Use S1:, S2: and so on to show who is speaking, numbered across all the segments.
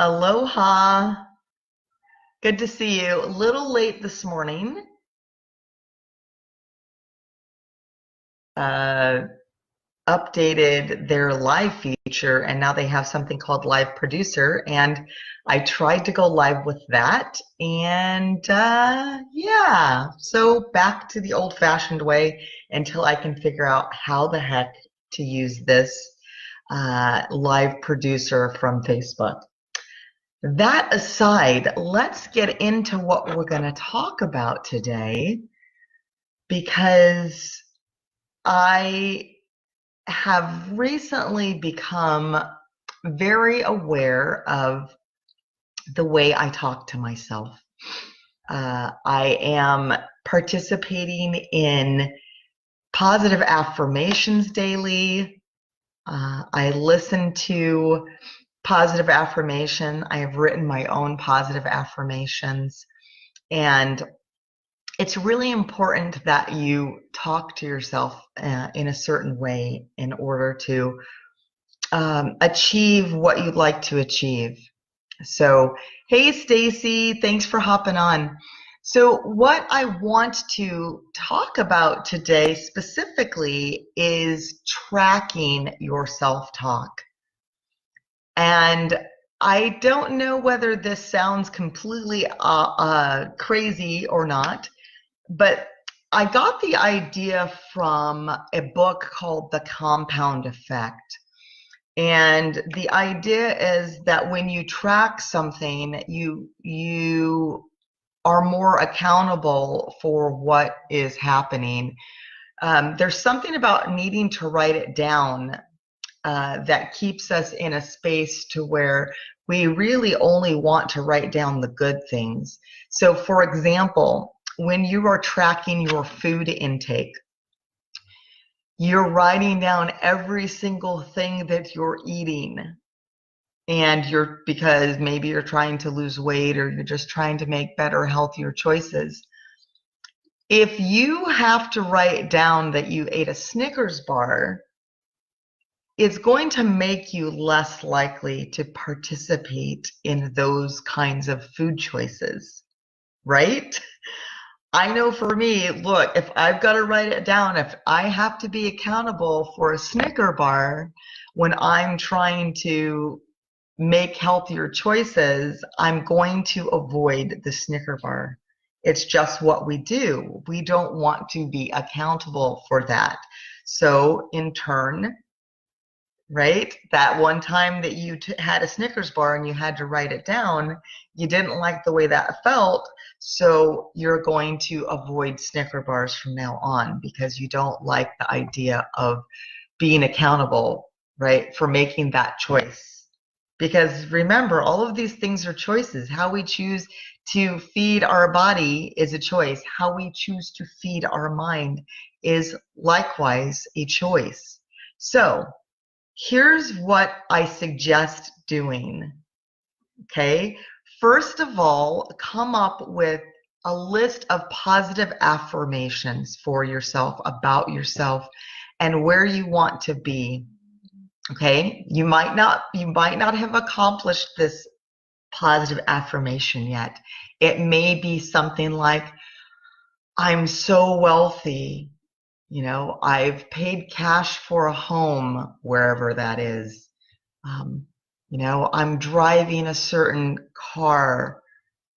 S1: Aloha. Good to see you. A little late this morning. Uh, Updated their live feature, and now they have something called Live Producer. And I tried to go live with that. And yeah, so back to the old-fashioned way until I can figure out how the heck to use this Live Producer from Facebook. That aside, let's get into what we're going to talk about today because I have recently become very aware of the way I talk to myself. I am participating in positive affirmations daily. I listen to positive affirmation. I have written my own positive affirmations. And it's really important that you talk to yourself in a certain way in order to achieve what you'd like to achieve. So, hey, Stacy, thanks for hopping on. So, what I want to talk about today specifically is tracking your self-talk. And I don't know whether this sounds completely crazy or not, but I got the idea from a book called The Compound Effect. And the idea is that when you track something, you are more accountable for what is happening. There's something about needing to write it down that keeps us in a space to where we really only want to write down the good things. So, for example, when you are tracking your food intake, you're writing down every single thing that you're eating. And because maybe you're trying to lose weight or you're just trying to make better, healthier choices. If you have to write down that you ate a Snickers bar, it's going to make you less likely to participate in those kinds of food choices, right? I know for me, look, if I've got to write it down, if I have to be accountable for a Snicker bar when I'm trying to make healthier choices, I'm going to avoid the Snicker bar. It's just what we do. We don't want to be accountable for that. So in turn, right, that one time that you had a Snickers bar and you had to write it down, you didn't like the way that felt, so you're going to avoid Snicker bars from now on because you don't like the idea of being accountable, right, for making that choice. Because remember, all of these things are choices. How we choose to feed our body is a choice. How we choose to feed our mind is likewise a choice. So here's what I suggest doing, okay? First of all, come up with a list of positive affirmations for yourself, about yourself, and where you want to be, okay? You might not have accomplished this positive affirmation yet. It may be something like, I'm so wealthy. I've paid cash for a home, wherever that is. I'm driving a certain car.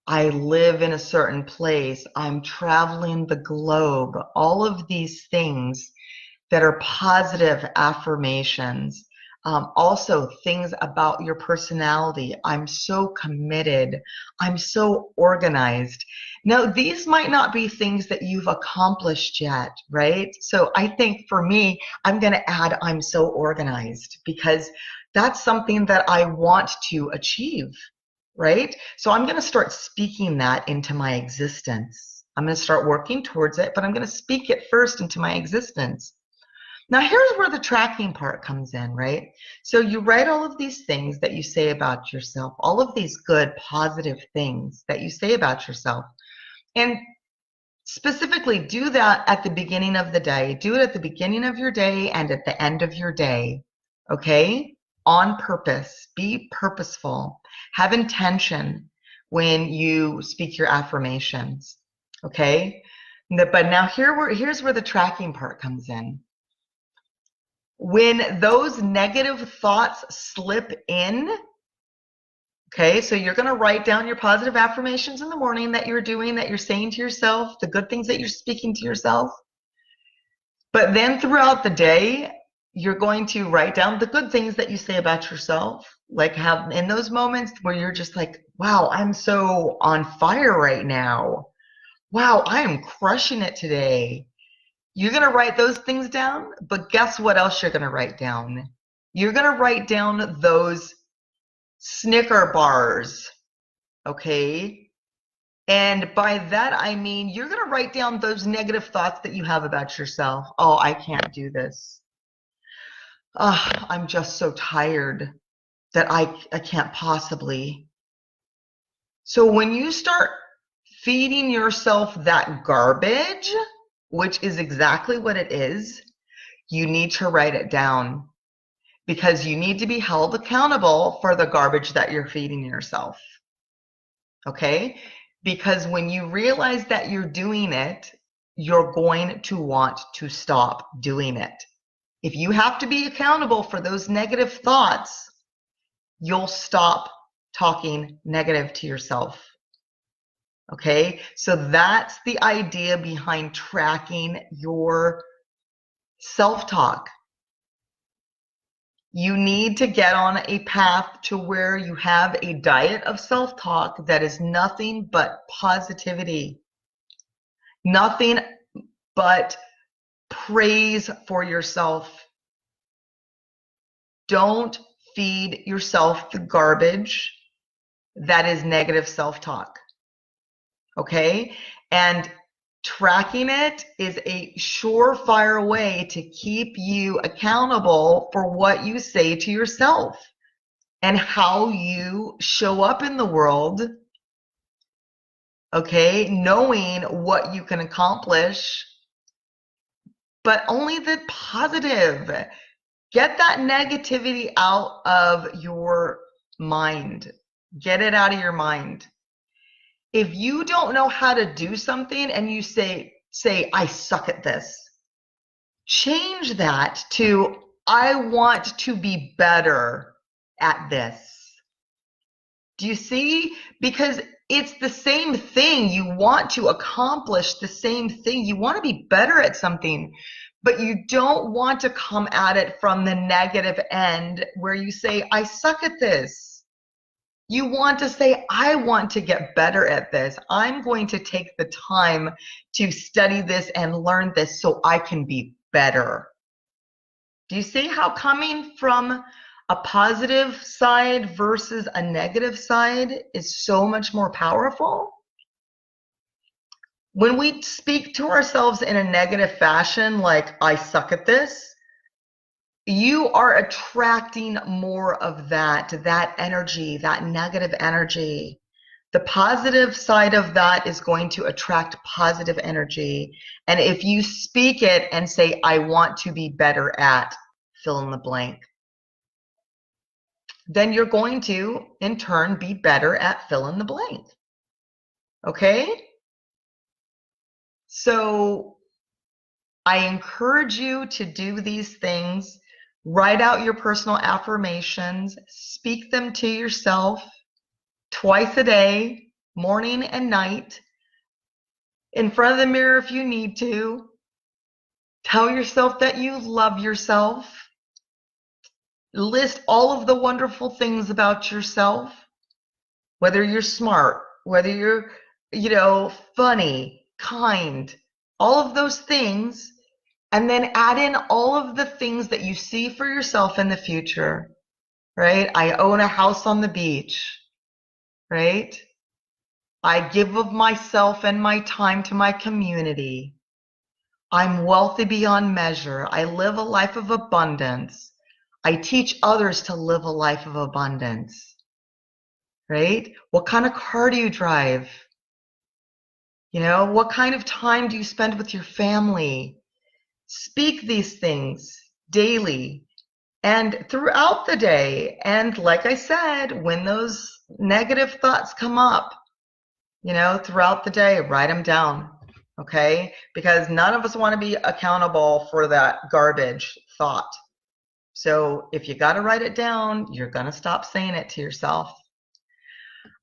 S1: I live in a certain place. I'm traveling the globe. All of these things that are positive affirmations. Also, things about your personality. I'm so committed. I'm so organized. Now, these might not be things that you've accomplished yet, right? So I think for me, I'm going to add I'm so organized because that's something that I want to achieve, right? So I'm going to start speaking that into my existence. I'm going to start working towards it, but I'm going to speak it first into my existence. Now, here's where the tracking part comes in, right? So you write all of these things that you say about yourself, all of these good, positive things that you say about yourself. And specifically, do that at the beginning of the day. Do it at the beginning of your day and at the end of your day, okay? on purpose. Be purposeful. Have intention when you speak your affirmations. Okay? But now here's where the tracking part comes in. When those negative thoughts slip in, okay, so you're going to write down your positive affirmations in the morning that you're doing, that you're saying to yourself, the good things that you're speaking to yourself. But then throughout the day, you're going to write down the good things that you say about yourself. Like have in those moments where you're just like, wow, I'm so on fire right now. Wow, I am crushing it today. You're going to write those things down, but guess what else you're going to write down? You're going to write down those Snicker bars, okay? And by that, I mean, you're going to write down those negative thoughts that you have about yourself. Oh, I can't do this. Oh, I'm just so tired that I can't possibly. So when you start feeding yourself that garbage, which is exactly what it is, you need to write it down because you need to be held accountable for the garbage that you're feeding yourself. Okay? Because when you realize that you're doing it, you're going to want to stop doing it. If you have to be accountable for those negative thoughts, you'll stop talking negative to yourself. Okay? So that's the idea behind tracking your self-talk. You need to get on a path to where you have a diet of self-talk that is nothing but positivity, nothing but praise for yourself. Don't feed yourself the garbage that is negative self-talk. Okay? And tracking it is a surefire way to keep you accountable for what you say to yourself and how you show up in the world. Okay? Knowing what you can accomplish, but only the positive. Get that negativity out of your mind. Get it out of your mind. If you don't know how to do something and you say, I suck at this, change that to, I want to be better at this. Do you see? Because it's the same thing. You want to accomplish the same thing. You want to be better at something, but you don't want to come at it from the negative end where you say, I suck at this. You want to say, I want to get better at this. I'm going to take the time to study this and learn this so I can be better. Do you see how coming from a positive side versus a negative side is so much more powerful? When we speak to ourselves in a negative fashion, like, I suck at this, you are attracting more of that energy, that negative energy. The positive side of that is going to attract positive energy. And if you speak it and say, I want to be better at fill in the blank, then you're going to, in turn, be better at fill in the blank. Okay? So I encourage you to do these things. Write out your personal affirmations. Speak them to yourself twice a day, morning and night, in front of the mirror if you need to. Tell yourself that you love yourself. List all of the wonderful things about yourself, whether you're smart, whether you're, funny, kind, all of those things. And then add in all of the things that you see for yourself in the future, right? I own a house on the beach, right? I give of myself and my time to my community. I'm wealthy beyond measure. I live a life of abundance. I teach others to live a life of abundance, right? What kind of car do you drive? What kind of time do you spend with your family? Speak these things daily. and throughout the day. And like I said, when those negative thoughts come up, throughout the day, write them down. Okay? Because none of us want to be accountable for that garbage thought. So if you got to write it down, you're going to stop saying it to yourself.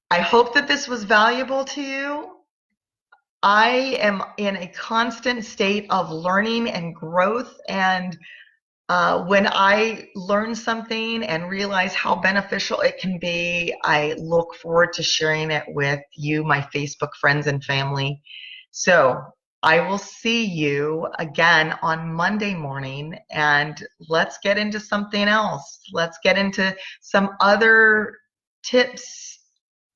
S1: I hope that this was valuable to you. I am in a constant state of learning and growth, and when I learn something and realize how beneficial it can be, I look forward to sharing it with you, my Facebook friends and family. So I will see you again on Monday morning, and let's get into something else. Let's get into some other tips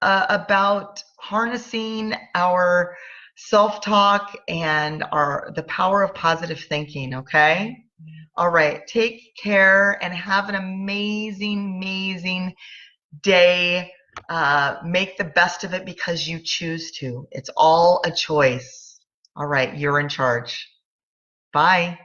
S1: about harnessing our self-talk and the power of positive thinking, okay? All right, take care and have an amazing, amazing day. Make the best of it because you choose to. It's all a choice. All right, you're in charge. Bye.